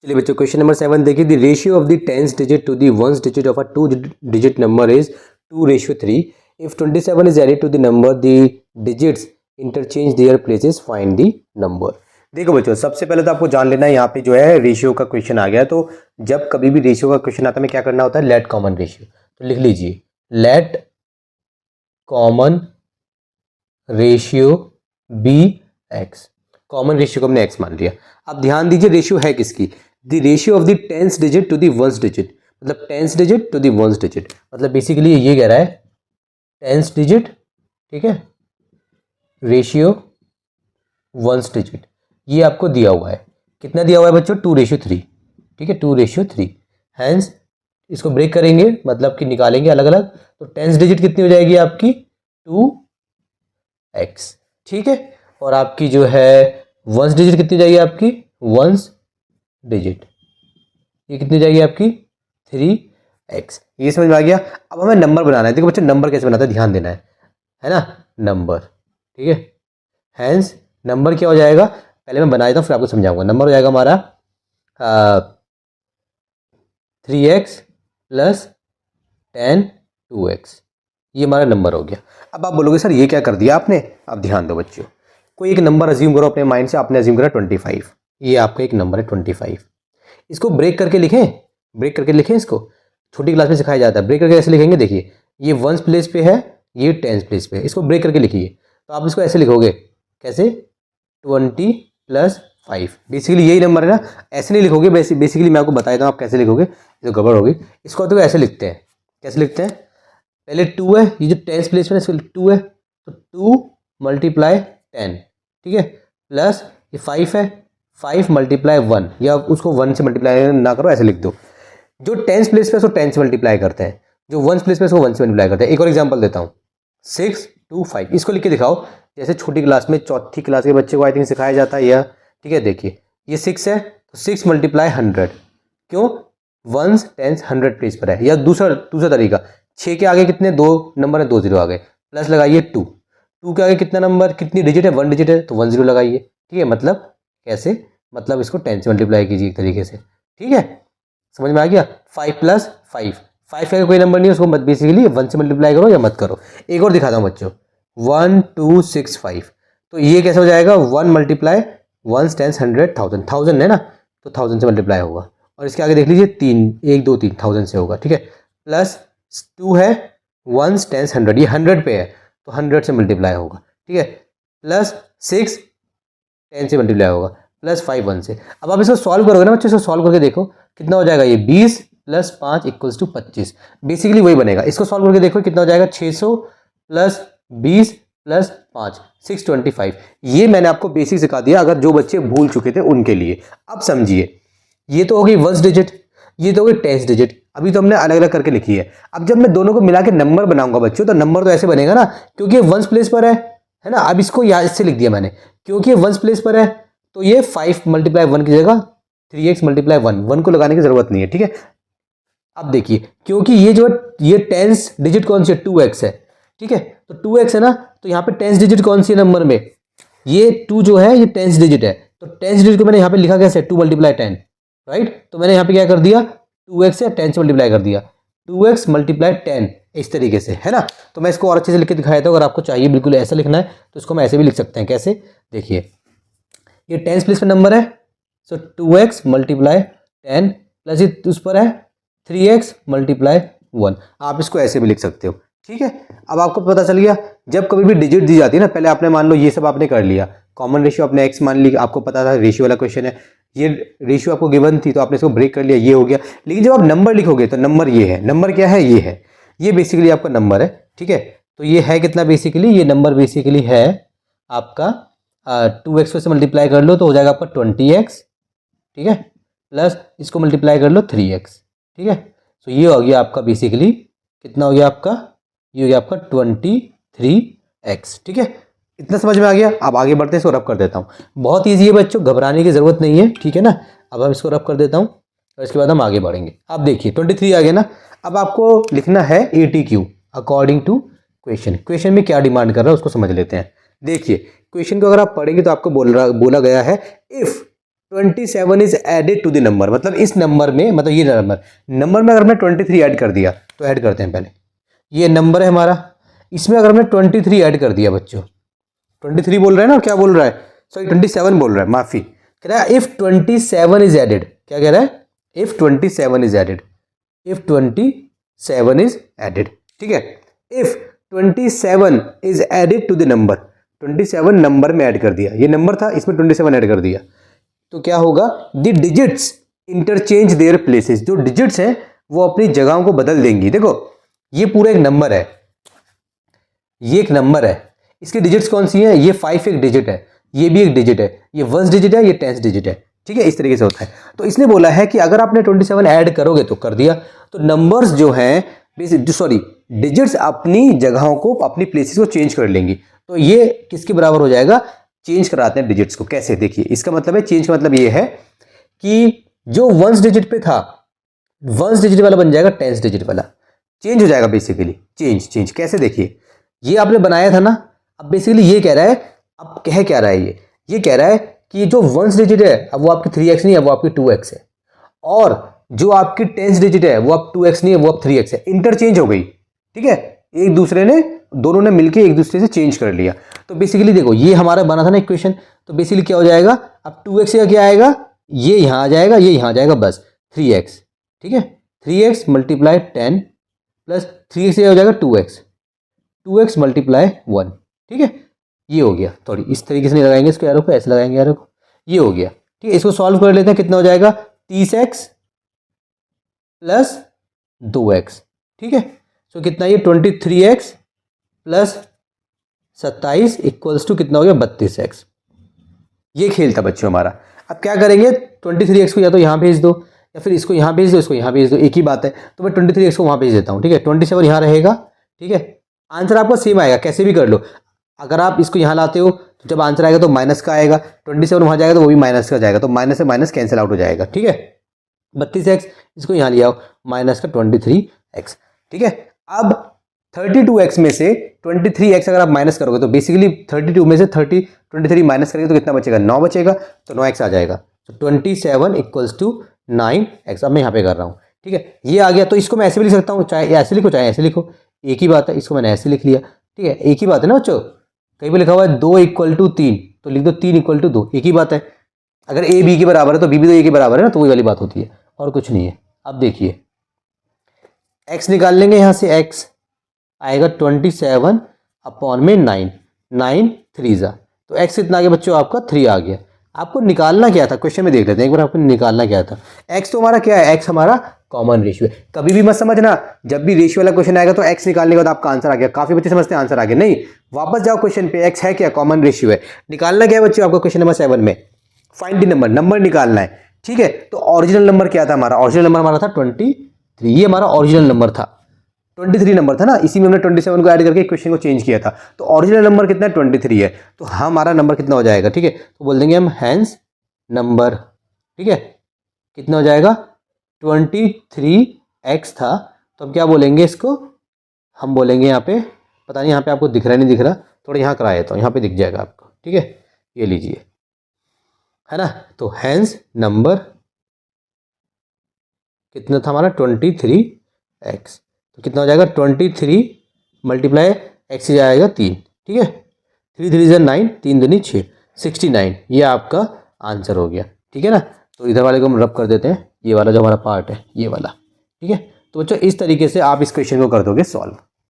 चलिए बच्चों question number 7 देखिए the ratio of the tens digit to the ones digit of a two digit number is 2:3 if 27 is added to the number the digits interchange their places find the number. देखो बच्चों सबसे पहले तो आपको जान लेना है यहाँ पे जो है रेशियो का क्वेश्चन आ गया। तो जब कभी भी रेशियो का क्वेश्चन आता है हमें क्या करना होता है, लेट कॉमन रेशियो। तो लिख लीजिए let common ratio be x. Common ratio को हमने एक्स मान लिया। अब ध्यान दीजिए रेशियो है किसकी, the ratio of the tens digit to the ones digit, मतलब tens digit to the ones digit, मतलब बेसिकली ये कह रहा है टेंस डिजिट, ठीक है, रेशियो वंस डिजिट, ये आपको दिया हुआ है। कितना दिया हुआ है बच्चों, 2:3, ठीक है, 2:3। हैंस इसको ब्रेक करेंगे मतलब कि निकालेंगे अलग अलग, तो टेंस डिजिट कितनी हो जाएगी आपकी 2x, ठीक है, और आपकी जो है वंस डिजिट कितनी हो जाएगी आपकी वंस डिजिट, ये कितनी हो जाएगी आपकी 3x। ये समझ में आ गया। अब हमें नंबर बनाना है। देखो बच्चों नंबर कैसे बनाता है ध्यान देना है ना, नंबर, ठीक है। हैंस नंबर क्या हो जाएगा, पहले मैं बना देता हूँ फिर आपको समझाऊंगा। नंबर हो जाएगा हमारा 3x प्लस 10 2x, ये हमारा नंबर हो गया। अब आप बोलोगे सर ये क्या कर दिया आपने। अब ध्यान दो बच्चों, कोई एक नंबर अज्यूम करो अपने माइंड से। आपने अज्यूम करा 25, ये आपका एक नंबर है 25। इसको ब्रेक करके लिखें, ब्रेक करके लिखें इसको, छोटी क्लास में सिखाया जाता है। ब्रेक करके ऐसे लिखेंगे, देखिए ये वंस प्लेस पे है, ये टेंस प्लेस पे है, इसको ब्रेक करके लिखिए। तो आप इसको ऐसे लिखोगे, कैसे, 20 + 5, बेसिकली यही नंबर है ना। ऐसे नहीं लिखोगे, बेसिकली मैं आपको बता देता हूँ आप कैसे लिखोगे, जो गड़बड़ होगी। इसको तो ऐसे लिखते हैं, कैसे लिखते हैं, पहले 2 है, ये जो टेंस प्लेस में इसको 2 है, तो 2 × 10, ठीक है, प्लस ये 5 है, 5 × 1, या उसको 1 से मल्टीप्लाई ना करो, ऐसे लिख दो। जो टेंस प्लेस पे उसको 10 से मल्टीप्लाई करते हैं, जो वंस प्लेस पे उसको 1 से मल्टीप्लाई करते हैं। एक और एग्जांपल देता हूँ, 6 2 5, इसको लिख के दिखाओ। जैसे छोटी क्लास में, चौथी क्लास के बच्चे को आई थिंक सिखाया जाता है यह, ठीक है। देखिए ये 6 है, तो 6 × 100, क्यों, वंस टेंस 100 प्लेस पर है। या दूसरा तरीका, 6 के आगे कितने, 2 नंबर है, 2 0 आ गए, प्लस लगाइए 2 के आगे कितना नंबर, कितनी डिजिट है, 1 डिजिट है, तो 1 0 लगाइए, ठीक है। मतलब कैसे, मतलब इसको 10 से मल्टीप्लाई कीजिए एक तरीके से, ठीक है, समझ में आ गया। 5 + 5 का कोई नंबर नहीं है, उसको मत बेसिकली 1 से मल्टीप्लाई करो या मत करो। एक और दिखाता हूँ बच्चों, 1 2 6 5, तो ये कैसे हो जाएगा, 1 × 1 10 100 1000, 1000 है ना, तो 1000 से मल्टीप्लाई होगा। और इसके आगे देख लीजिए 3 1 2 3, 1000 से होगा, ठीक है। प्लस 2 है, 1 10 100, ये 100 पे है, तो 100 से मल्टीप्लाई होगा, ठीक है। प्लस 6 10 से मल्टीप्लाई होगा, प्लस 5 1 से। अब आप इसको सॉल्व करोगे ना बच्चों, इसको सॉल्व करके देखो कितना हो जाएगा, ये 20 + 5 = 25, बेसिकली वही बनेगा। इसको सॉल्व करके देखो कितना हो जाएगा, 600 + 20 + 5 625। ये मैंने आपको बेसिक सिखा दिया, अगर जो बच्चे भूल चुके थे उनके लिए। अब समझिए, ये तो हो गई वंस डिजिट, ये तो हो गई टेंस डिजिट। अभी तो हमने अलग अलग करके लिखी है। अब जब मैं दोनों को मिला के नंबर बनाऊंगा बच्चों, तो नंबर तो ऐसे बनेगा ना, क्योंकि ये वंस प्लेस पर है ना। अब इसको यहाँ इससे लिख दिया मैंने, क्योंकि ये वंस प्लेस पर है, तो ये 5 × 1 की जगह 3x × 1 को लगाने की जरूरत नहीं है, ठीक है। अब देखिए, क्योंकि ये जो ये टेंस डिजिट कौन सी है, 2x है, ठीक है, तो 2x है ना, तो यहाँ पे टेंस डिजिट कौन सी है नंबर में, ये 2 जो है ये टेंस डिजिट है, तो टेंस डिजिट को मैंने यहाँ पे लिखा कैसे, 2 × 10, राइट। तो मैंने यहाँ पे क्या कर दिया, 2x या 10 से मल्टीप्लाई कर दिया, 2x × 10, इस तरीके से, है ना। तो मैं इसको और अच्छे से लिख के दिखाया था, अगर आपको चाहिए बिल्कुल ऐसा लिखना है तो इसको हम ऐसे भी लिख सकते हैं। कैसे, देखिए ये टेंस प्लेस पर नंबर है, सो 2x × 10 प्लस ये उस पर है 3x × 1, आप इसको ऐसे भी लिख सकते हो, ठीक है। अब आपको पता चल गया, जब कभी भी डिजिट दी जाती है ना, पहले आपने मान लो ये सब आपने कर लिया, कॉमन रेशियो आपने x मान ली, आपको पता था रेशियो वाला क्वेश्चन है, ये रेशियो आपको गिवन थी तो आपने इसको ब्रेक कर लिया, ये हो गया। लेकिन जब आप नंबर लिखोगे तो नंबर ये है, नंबर क्या है, ये है, ये बेसिकली आपका नंबर है, ठीक है। तो ये है कितना, बेसिकली ये नंबर बेसिकली है आपका 2x से मल्टीप्लाई कर लो तो हो जाएगा आपका 20x, ठीक है, प्लस इसको मल्टीप्लाई कर लो 3x, ठीक है। तो ये हो गया आपका बेसिकली कितना हो गया आपका, ये हो गया आपका 23x, ठीक है। इतना समझ में आ गया। अब आगे बढ़ते हैं, इसको रब कर देता हूँ। बहुत ईजी है बच्चों, घबराने की जरूरत नहीं है, ठीक है ना। अब हम इसको रब कर देता हूँ और इसके बाद हम आगे बढ़ेंगे। अब देखिए 23 आ गया ना। अब आपको लिखना है ATQ according to question. Question में क्या डिमांड कर रहा है उसको समझ लेते हैं। देखिए क्वेश्चन को अगर आप पढ़ेंगे तो आपको बोला गया है, if 27 is added to the number, मतलब इस नंबर में, मतलब ये नंबर में अगर हमने 23 ऐड कर दिया तो ऐड करते हैं पहले, ये नंबर है हमारा, इसमें अगर हमने 23 ऐड कर दिया बच्चों, 23 बोल रहा है ना, क्या बोल रहा है, सॉरी 27 बोल रहा है, माफी, कह रहा है इफ 27 इज एडेड, क्या कह रहा है, if 27 is added, if 27 is added, ठीक है, if 27 is added to the number, 27 number में ऐड कर दिया, ये नंबर था इसमें 27 ऐड कर दिया, तो क्या होगा, the digits interchange their places, जो डिजिट्स हैं वो अपनी जगहों को बदल देंगी। देखो ये पूरा एक नंबर है, ये एक नंबर है, इसकी डिजिट्स कौन सी है, ये 5 एक डिजिट है, ये भी एक डिजिट है, ये 1 डिजिट है, ये 10 डिजिट है, ठीक है, इस तरीके से होता है। तो इसने बोला है कि अगर आपने 27 ऐड करोगे तो कर दिया, तो नंबर्स जो हैं सॉरी डिजिट्स अपनी जगहों को, अपनी प्लेसेस को चेंज कर लेंगी, तो ये किसके बराबर हो जाएगा, चेंज कराते हैं डिजिट्स को, कैसे, देखिए इसका मतलब है, चेंज का मतलब ये है कि जो 1 डिजिट पे था 1 डिजिट वाला बन जाएगा 10 डिजिट वाला, चेंज हो जाएगा बेसिकली, चेंज कैसे, देखिए ये आपने बनाया था ना, अब बेसिकली ये कह रहा है, अब कह क्या रहा है, ये कह रहा है कि जो 1 डिजिट है अब वो आपकी 3x नहीं है, वो आपकी 2x है, और जो आपकी 10 डिजिट है वो अब 2x नहीं है, वो अब 3x है, इंटरचेंज हो गई, ठीक है, एक दूसरे ने, दोनों ने मिलके एक दूसरे से चेंज कर लिया। तो बेसिकली देखो ये हमारा बना था ना इक्वेशन, तो बेसिकली क्या हो जाएगा, अब 2x का क्या आएगा, ये यहाँ आ जाएगा, ये यहाँ आ जाएगा, बस 3x, ठीक है, 3x मल्टीप्लाई 10 प्लस 3x से हो जाएगा 2x मल्टीप्लाई 1, ठीक है, ये हो गया, थोड़ी इस तरीके से नहीं लगाएंगे इसको एरो को, ऐसे लगाएंगे एरो को, ये हो गया, ठीक है, इसको सॉल्व कर लेते हैं, कितना हो जाएगा 30x प्लस 2x, ठीक है, तो कितना ये 23x प्लस 27 इक्वल्स टू कितना हो गया 32x, ये खेल था बच्चों हमारा। अब क्या करेंगे, 23x को या तो यहाँ भेज दो या फिर इसको यहाँ भेज दो, इसको यहाँ भेज दो, एक ही बात है, तो मैं 23x को वहाँ भेज देता हूँ, ठीक है, 27 यहाँ रहेगा, ठीक है, आंसर आपका सेम आएगा, कैसे भी कर लो, अगर आप इसको यहाँ लाते हो तो जब आंसर आएगा तो माइनस का आएगा, 27 वहाँ जाएगा तो वो भी माइनस का जाएगा, तो माइनस से माइनस कैंसिल आउट हो जाएगा, ठीक है, 32x इसको यहाँ ले आओ, माइनस का 23x, ठीक है, अब 32x में से 23x अगर आप माइनस करोगे तो बेसिकली 32 में से 23 माइनस करेंगे तो कितना बचेगा, 9 बचेगा, तो 9x आ जाएगा, तो 27 इक्वल्स टू 9x, अब मैं यहाँ पे कर रहा हूँ, ठीक है, ये आ गया, तो इसको मैं ऐसे भी लिख सकता हूँ, चाहे ऐसे लिखो चाहे ऐसे लिखो, एक ही बात है, इसको मैंने ऐसे लिख लिया, ठीक है, एक ही बात है ना बच्चों, कहीं पे लिखा हुआ है 2 इक्वल टू 3, तो लिख दो 3 इक्वल टू 2, एक ही बात है, अगर a b के बराबर है तो b भी तो a के बराबर है ना, तो वही वाली बात होती है, और कुछ नहीं है। अब देखिए x निकाल लेंगे, यहाँ से x आएगा 27 अपॉन में 9 3 जा, तो x कितना आ गया बच्चों, आपका 3 आ गया। आपको निकालना क्या था, क्वेश्चन में देख लेते हैं एक बार, आपको निकालना क्या था, x तो हमारा क्या है, x हमारा कॉमन रेशियो है, कभी भी मत समझना जब भी रेशियो वाला क्वेश्चन आएगा तो x निकालने के बाद आपका आंसर आ गया, काफी बच्चे समझते हैं आंसर आ गया, नहीं, वापस जाओ क्वेश्चन पे, x है क्या, कॉमन रेशियो है, निकालना क्या है बच्चों आपको, क्वेश्चन नंबर 7 में फाइंड द नंबर निकालना है, ठीक है, तो ओरिजिनल नंबर क्या था हमारा, ओरिजिनल नंबर हमारा था 23, ये हमारा ओरिजिनल नंबर था, 23 नंबर था ना, इसी में हमने 27 को ऐड करके क्वेश्चन को चेंज किया था, तो ओरिजिनल नंबर कितना है 23 है, तो हमारा नंबर कितना हो जाएगा, ठीक है, तो बोल देंगे हम हैंस नंबर, ठीक है, कितना हो जाएगा 23x था, तो अब क्या बोलेंगे इसको, हम बोलेंगे यहाँ पे, पता नहीं यहाँ पे आपको दिख रहा है नहीं दिख रहा, थोड़ा यहाँ कराया तो यहाँ पे दिख जाएगा आपको, ठीक है, ये लीजिए, है ना, तो हैंस नंबर कितना था हमारा 23x, तो कितना हो जाएगा 23 मल्टीप्लाई x से जाएगा 3, ठीक है, 3 3 9, 3 दूनी 6, 69, ये आपका आंसर हो गया, ठीक है ना, तो इधर वाले को हम रब कर देते हैं, ये वाला जो हमारा पार्ट है ये वाला, ठीक है, तो बच्चों इस तरीके से आप इस क्वेश्चन को कर दोगे सॉल्व।